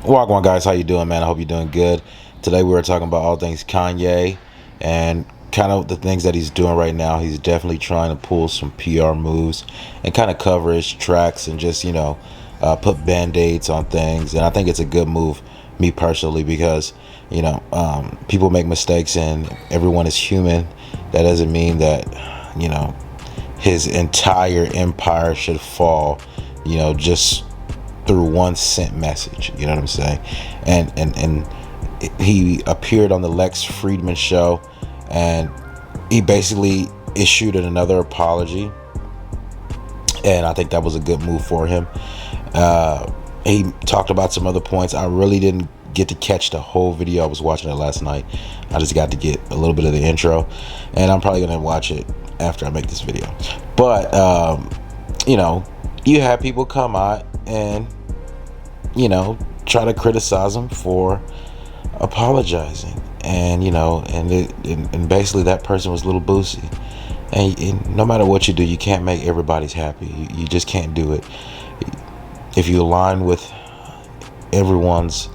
Wagwan guys, how you doing, man? I hope you're doing good. Today we were talking about all things Kanye and kind of the things that he's doing right now. He's definitely trying to pull some PR moves and kind of cover his tracks and just put band-aids on things. And I think it's a good move, me personally, because people make mistakes and everyone is human. That doesn't mean that his entire empire should fall. Just through 1 cent message. You know what I'm saying? And he appeared on the Lex Friedman show, and he basically issued another apology, and I think that was a good move for him. He talked about some other points. I really didn't get to catch the whole video. I was watching it last night. I just got to get a little bit of the intro, and I'm probably gonna watch it after I make this video. But you have people come out and try to criticize him for apologizing, and and basically that person was Little Boosie. And no matter what you do, you can't make everybody's happy. You just can't do it. If you align with everyone's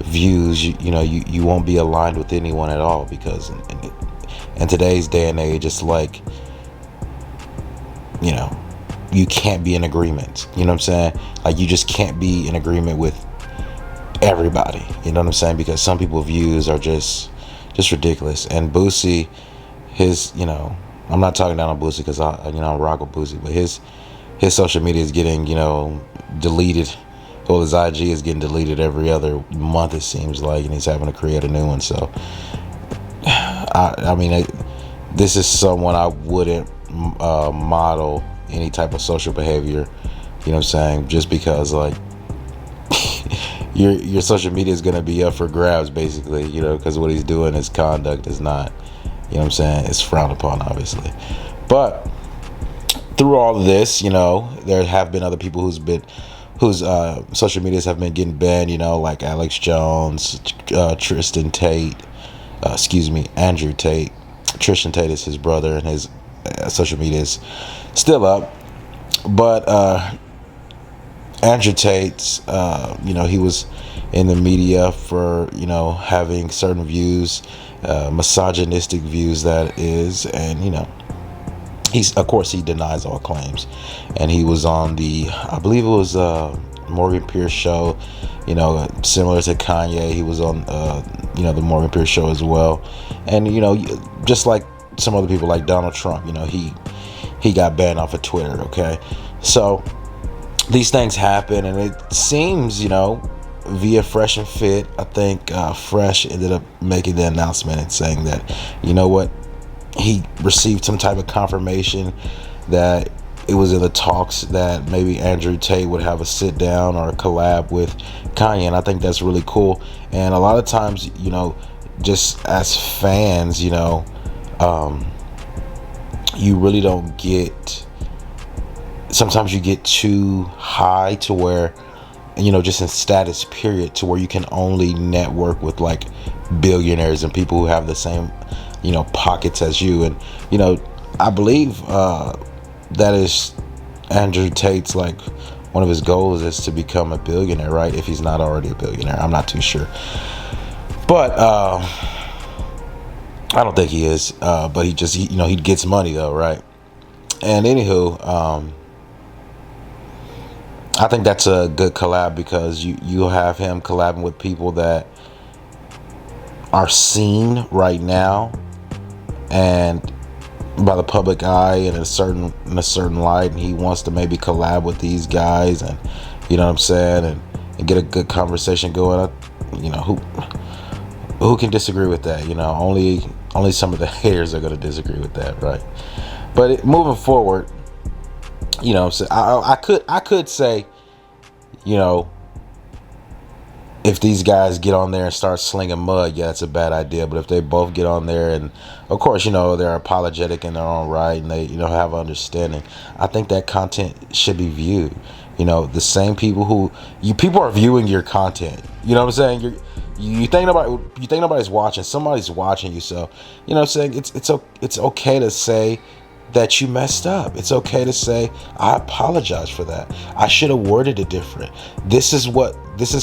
views, you won't be aligned with anyone at all, because in today's day and age, it's like you can't be in agreement. You know what I'm saying? Like, you just can't be in agreement with everybody. You know what I'm saying? Because some people's views are just ridiculous. And Boosie, I'm not talking down on Boosie, because I rock with Boosie, but his social media is getting deleted. Well, his IG is getting deleted every other month, it seems like, and he's having to create a new one. So this is someone I wouldn't model any type of social behavior, you know what I'm saying, just because like your social media is going to be up for grabs, basically, because what he's doing, his conduct is not, you know what I'm saying, it's frowned upon, obviously. But through all of this, there have been other people whose social medias have been getting banned, like Alex Jones, Andrew Tate. Tristan Tate is his brother, and his social media is still up. But Andrew Tate's, he was in the media for having certain views, misogynistic views, that is, and he denies all claims. And he was on I believe it was Morgan Pierce show, similar to Kanye. He was on the Morgan Pierce show as well. And just like some other people, like Donald Trump, he got banned off of Twitter. Okay, so these things happen, and it seems via Fresh and Fit, I think Fresh ended up making the announcement and saying that he received some type of confirmation that it was in the talks that maybe Andrew Tate would have a sit down or a collab with Kanye. And I think that's really cool. And a lot of times, just as fans, you really don't get, sometimes you get too high to where, just in status period, to where you can only network with like billionaires and people who have the same pockets as you. And I believe that is Andrew Tate's, like, one of his goals is to become a billionaire, right? If he's not already a billionaire, I'm not too sure, but I don't think he is. But he just he gets money though, right? And anywho, I think that's a good collab, because you have him collabing with people that are seen right now and by the public eye in a certain light, and he wants to maybe collab with these guys, and you know what I'm saying, and get a good conversation going. Who can disagree with that? Only some of the haters are going to disagree with that, right? But moving forward, so I could say, if these guys get on there and start slinging mud, yeah, it's a bad idea. But if they both get on there and, of course, they're apologetic in their own right, and they, have understanding, I think that content should be viewed. The same people people are viewing your content. You know what I'm saying? You think nobody's watching. Somebody's watching you. So, what I'm saying, it's okay to say that you messed up. It's okay to say, I apologize for that. I should have worded it different. This is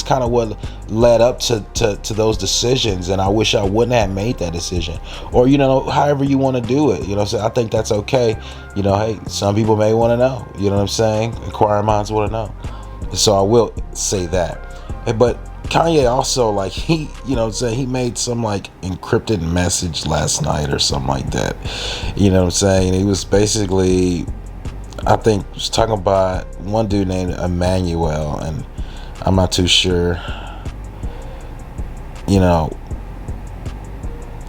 kind of what led up to those decisions, and I wish I wouldn't have made that decision. Or, however you want to do it. So I think that's okay. Hey, some people may want to know. You know what I'm saying? Inquiring minds want to know. So I will say that. But Kanye also, like, he made some like encrypted message last night or something like that. You know what I'm saying? He was basically, I think, was talking about one dude named Emmanuel, and I'm not too sure. I'm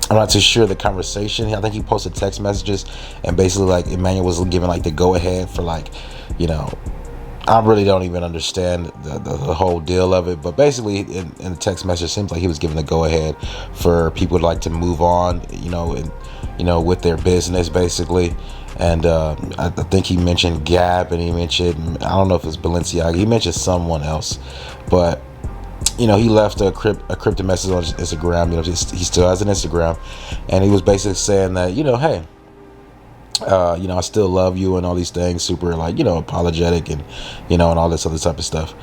not too sure the conversation. I think he posted text messages, and basically like Emmanuel was giving like the go ahead for like, I really don't even understand the whole deal of it, but basically in the text message, it seems like he was giving the go ahead for people to like to move on, with their business basically. And I think he mentioned Gap, and he mentioned, I don't know if it's Balenciaga, he mentioned someone else, but he left a cryptic message on Instagram. He still has an Instagram, and he was basically saying that, hey, I still love you and all these things, super like, apologetic and, and all this other type of stuff.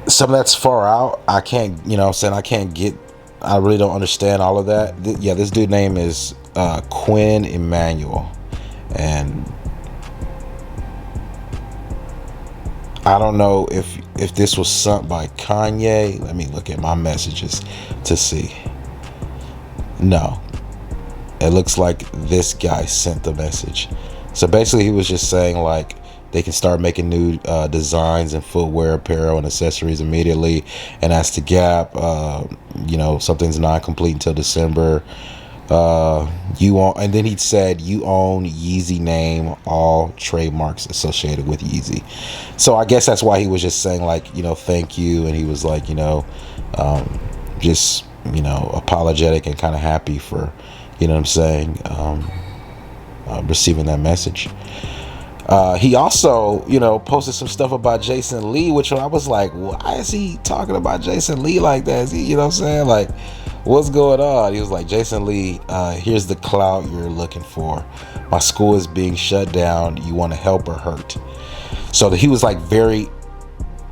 Some of that's far out. I can't, I really don't understand all of that. This dude name is Quinn Emmanuel, and I don't know if this was sent by Kanye. Let me look at my messages to see. No. It looks like this guy sent the message. So basically he was just saying like they can start making new designs in footwear, apparel, and accessories immediately. And as to Gap, something's not complete until December. And then he said you own Yeezy name, all trademarks associated with Yeezy. So I guess that's why he was just saying like, thank you. And he was like, just, apologetic and kind of happy for, you know what I'm saying, receiving that message. He also, posted some stuff about Jason Lee, which I was like, why is he talking about Jason Lee like that? Is he, you know what I'm saying? Like, what's going on? He was like, Jason Lee, here's the clout you're looking for. My school is being shut down. You want to help or hurt? So he was like very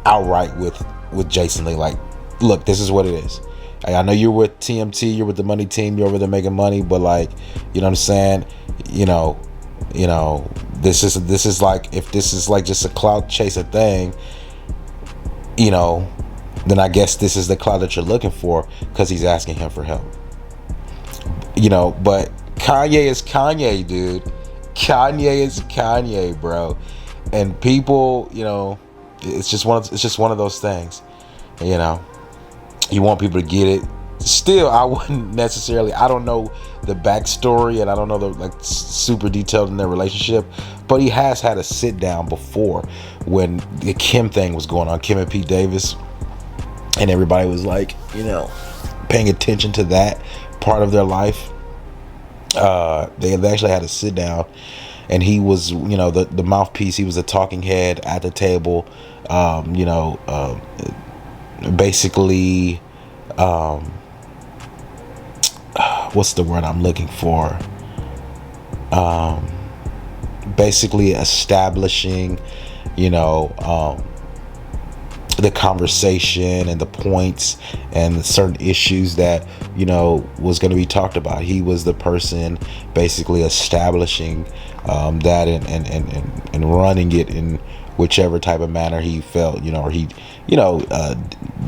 outright with Jason Lee. Like, look, this is what it is. I know you're with TMT, you're with the money team, you're over there making money, but like, you know what I'm saying? This is like, if this is like just a clout chaser thing, then I guess this is the clout that you're looking for, because he's asking him for help. But Kanye is Kanye, dude. Kanye is Kanye, bro. And people, it's just one of those things, You want people to get it. Still, I wouldn't necessarily. I don't know the backstory, and I don't know the super detailed in their relationship. But he has had a sit down before when the Kim thing was going on, Kim and Pete Davis, and everybody was like, paying attention to that part of their life. They actually had a sit down, and he was, the mouthpiece. He was a talking head at the table. Basically, what's the word I'm looking for? Basically establishing, the conversation and the points and the certain issues that, was going to be talked about. He was the person basically establishing that and running it in whichever type of manner he felt, or he,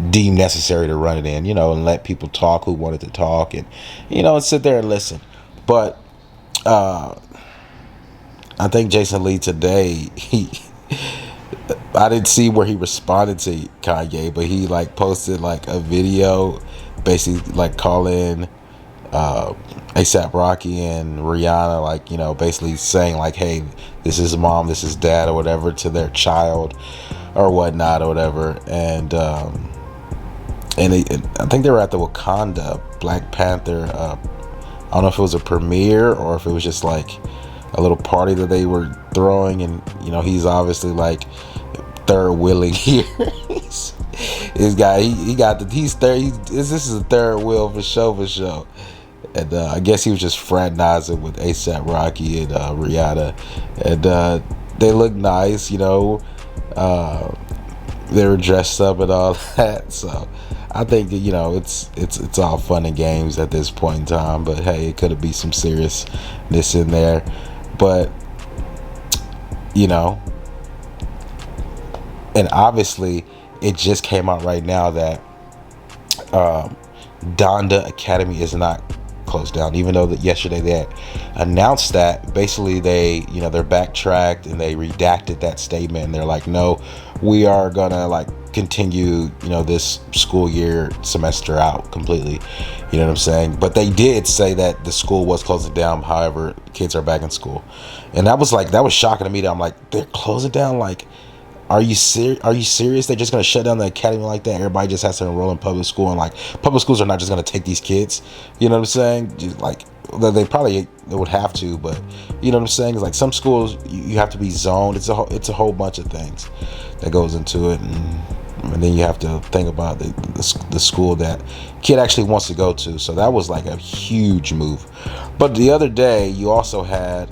deemed necessary to run it in, and let people talk who wanted to talk, and, and sit there and listen. But I think Jason Lee today, I didn't see where he responded to Kanye, but he like posted like a video basically like calling ASAP Rocky and Rihanna, like, basically saying like, hey, this is mom, this is dad, or whatever, to their child or whatnot or whatever. And I think they were at the Wakanda Black Panther, I don't know if it was a premiere or if it was just like a little party that they were throwing, and he's obviously like third wheeling here. This guy, he's third. This is a third wheel for sure. And I guess he was just fraternizing with ASAP Rocky and Rihanna, and they look nice, Uh, they were dressed up and all that. So I think that it's all fun and games at this point in time. But hey, it could be some seriousness in there. But you know, and obviously, it just came out right now that um, Donda Academy is not closed down, even though that yesterday they had announced that. Basically, they're backtracked and they redacted that statement, and they're like, no, we are gonna like continue, this school year semester out completely. You know what I'm saying? But they did say that the school was closing down. However, kids are back in school, and that was shocking to me. That I'm like, they're closing down, like, are you Are you serious? They're just gonna shut down the academy like that? Everybody just has to enroll in public school, and like public schools are not just gonna take these kids. You know what I'm saying? Just, like they would have to, but you know what I'm saying? It's like some schools you have to be zoned. It's a whole bunch of things that goes into it, and then you have to think about the school that kid actually wants to go to. So that was like a huge move. But the other day you also had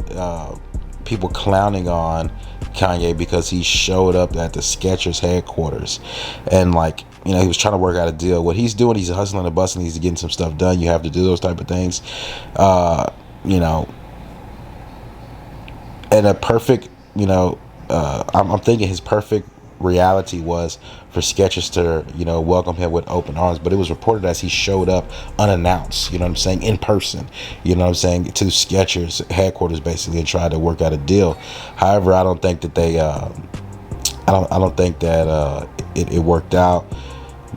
people clowning on Kanye because he showed up at the Skechers headquarters, and like, he was trying to work out a deal. What he's doing, he's hustling and busting, he's getting some stuff done. You have to do those type of things, you know and a perfect, I'm thinking his perfect reality was for Skechers to, welcome him with open arms. But it was reported as he showed up unannounced, you know what I'm saying, in person, you know what I'm saying, to Skechers headquarters basically, and tried to work out a deal. However, I don't think that I don't think that it worked out.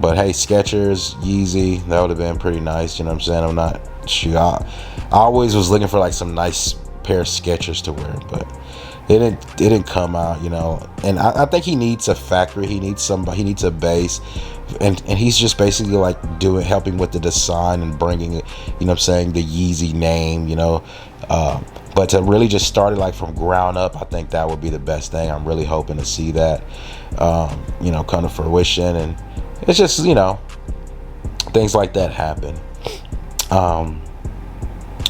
But hey, Skechers, Yeezy, that would have been pretty nice, you know what I'm saying. I'm not sure. I always was looking for like some nice pair of Skechers to wear, but it didn't come out, and I think he needs a factory. He needs somebody. He needs a base, and he's just basically like helping with the design and bringing it, you know what I'm saying, the Yeezy name, but to really just start it like from ground up, I think that would be the best thing. I'm really hoping to see that come to fruition, and it's just, things like that happen.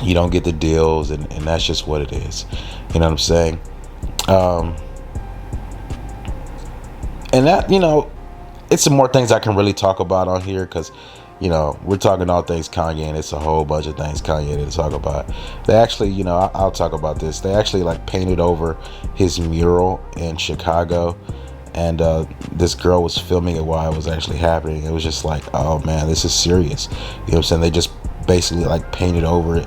You don't get the deals, and that's just what it is, you know what I'm saying. And that, it's some more things I can really talk about on here, because we're talking all things Kanye, and it's a whole bunch of things Kanye to talk about. They actually, I'll talk about this. They actually like painted over his mural in Chicago, and this girl was filming it while it was actually happening. It was just like, oh man, this is serious. You know what I'm saying? They just basically like painted over it.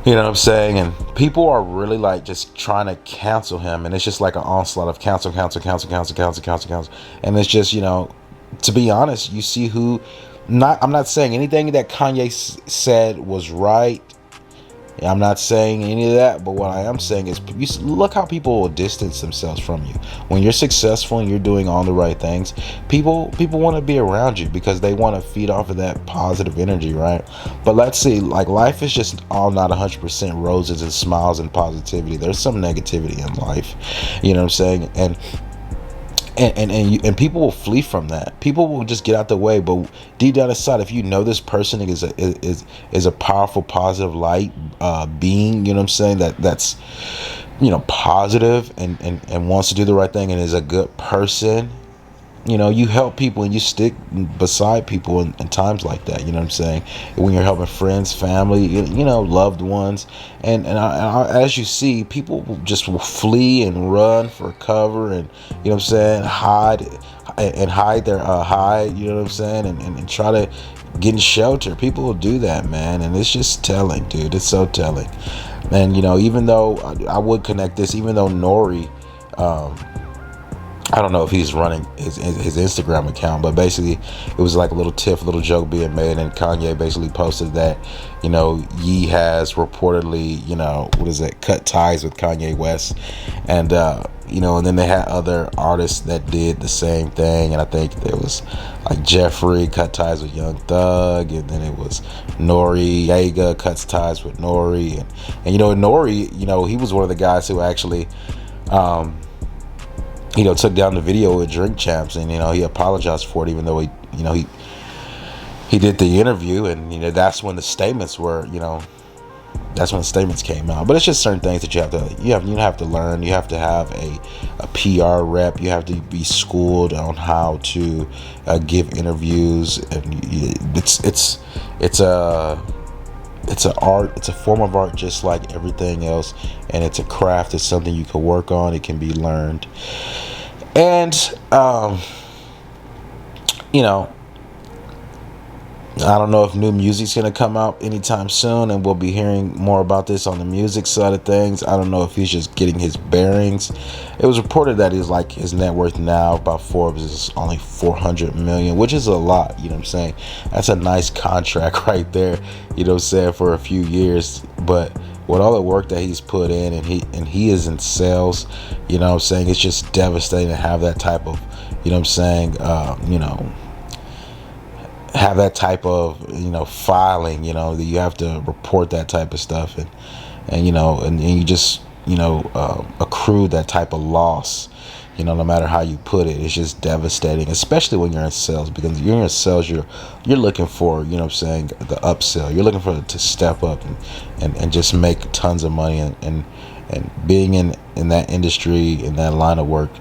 You know what I'm saying? And people are really like just trying to cancel him, and it's just like an onslaught of cancel. And it's just, to be honest, you see I'm not saying anything that Kanye said was right. I'm not saying any of that, but what I am saying is, look how people will distance themselves from you. When you're successful and you're doing all the right things, people want to be around you because they want to feed off of that positive energy, right? But let's see, like, life is just all not 100% roses and smiles and positivity. There's some negativity in life, you know what I'm saying? And people will flee from that. People will just get out the way. But deep down inside, if you know this person is a powerful, positive light being, you know what I'm saying, that's positive and wants to do the right thing and is a good person, you help people and you stick beside people in times like that. You know what I'm saying? When you're helping friends, family, loved ones, and as you see, people just will flee and run for cover, and you know what I'm saying, hide their hide. You know what I'm saying, and try to get in shelter. People will do that, man, and it's just telling, dude. It's so telling. And even though I would connect this, even though Nori, I don't know if he's running his Instagram account, but basically it was like a little joke being made, and Kanye basically posted that, Ye has reportedly, cut ties with Kanye West, and and then they had other artists that did the same thing, and I think there was like Jeffrey cut ties with Young Thug, and then it was Noriega cuts ties with Nori, and Nori, he was one of the guys who actually took down the video with Drink Champs, and he apologized for it, even though he he did the interview, and that's when the statements were, that's when the statements came out. But it's just certain things that you have to learn. You have to have a PR rep. You have to be schooled on how to give interviews, and it's an art. It's a form of art, just like everything else, and it's a craft. It's something you can work on. It can be learned, and you know. I don't know if new music's going to come out anytime soon, and we'll be hearing more about this on the music side of things. I don't know if he's just getting his bearings. It was reported that his net worth now by Forbes is only 400 million, which is a lot. You know what I'm saying? That's a nice contract right there. You know what I'm saying, for a few years. But with all the work that he's put in, and he is in sales, you know what I'm saying, it's just devastating to have that type of, you know what I'm saying, have that type of filing, that you have to report that type of stuff, and you just accrue that type of loss, no matter how you put it. It's just devastating, especially when you're in sales, because you're in sales, you're looking for, the upsell. You're looking for to step up and just make tons of money, and being in that industry, in that line of work,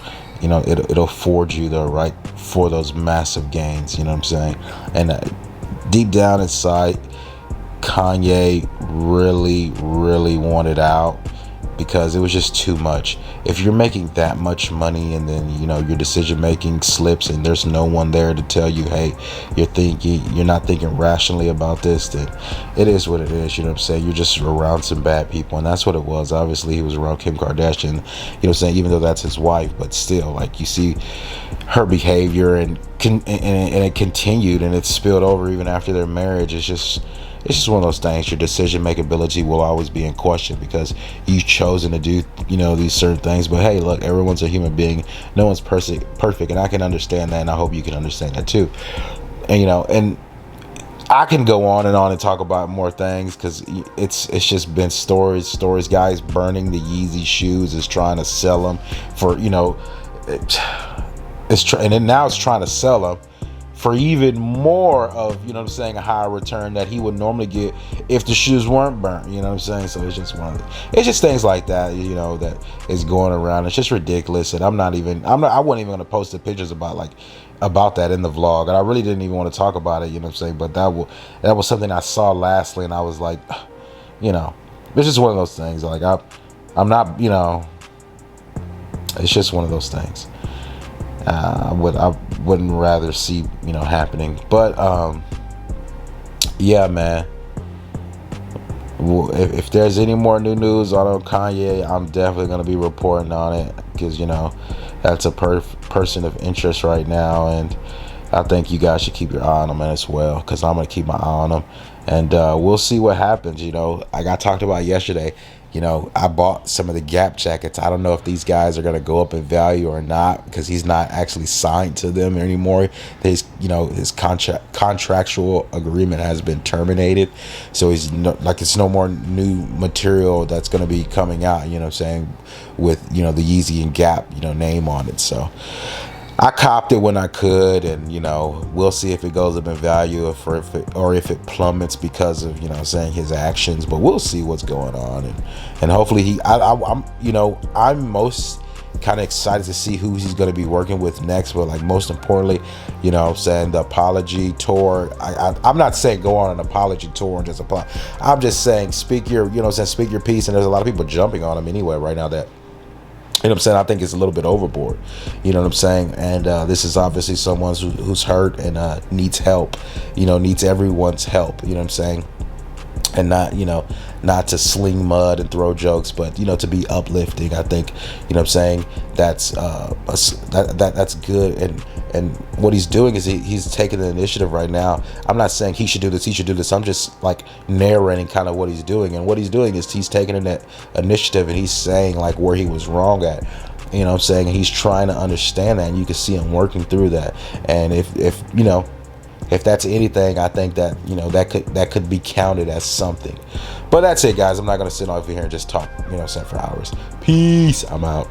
it'll afford you the right for those massive gains. You know what I'm saying? And deep down inside, Kanye really, really wanted out, because it was just too much. If you're making that much money, and then your decision making slips, and there's no one there to tell you, hey, you're not thinking rationally about this, then it is what it is. You know what I'm saying? You're just around some bad people, and that's what it was. Obviously, he was around Kim Kardashian, what I'm saying, even though that's his wife, but still, like, you see her behavior, and it continued, and it spilled over even after their marriage. It's just one of those things. Your decision making ability will always be in question, because you've chosen to do these certain things. But hey, look, everyone's a human being. No one's perfect, and I can understand that, and I hope you can understand that too. And I can go on and talk about more things, because it's just been stories. Guys burning the Yeezy shoes, is trying to sell them for and then now it's trying to sell them for even more of, a higher return that he would normally get if the shoes weren't burnt. You know what I'm saying? So it's just things like that, that is going around. It's just ridiculous. And I wasn't even going to post the pictures about that in the vlog. And I really didn't even want to talk about it, you know what I'm saying? But that was something I saw lastly, and I was like, it's just one of those things. Like, I'm not, it's just one of those things. I wouldn't rather see happening, but yeah, man. If there's any more new news on Kanye, I'm definitely gonna be reporting on it, because that's a person of interest right now, and I think you guys should keep your eye on him as well, because I'm gonna keep my eye on him, and we'll see what happens. Like I talked about yesterday, I bought some of the Gap jackets. I don't know if these guys are going to go up in value or not, because he's not actually signed to them anymore. His contractual agreement has been terminated, so it's no more new material that's going to be coming out. You know what I'm saying, with the Yeezy and Gap name on it. So I copped it when I could, and we'll see if it goes up in value, or if it plummets because of saying his actions. But we'll see what's going on, and hopefully I'm most kind of excited to see who he's going to be working with next. But like, most importantly, saying the apology tour. I'm not saying go on an apology tour and just apply. I'm just saying speak your speak your piece. And there's a lot of people jumping on him anyway right now that. You know what I'm saying? I think it's a little bit overboard. You know what I'm saying? And this is obviously someone who's hurt and needs help. Needs everyone's help. You know what I'm saying? And not to sling mud and throw jokes, but to be uplifting. I think what I'm saying, that's that's good. And what he's doing is he's taking the initiative right now. I'm not saying he should do this. I'm just like narrating kind of what he's doing. And what he's doing is he's taking that initiative, and he's saying like where he was wrong at. You know what I'm saying? He's trying to understand that, and you can see him working through that. And if that's anything, I think that that could be counted as something. But that's it, guys. I'm not gonna sit over here and just talk, for hours. Peace. I'm out.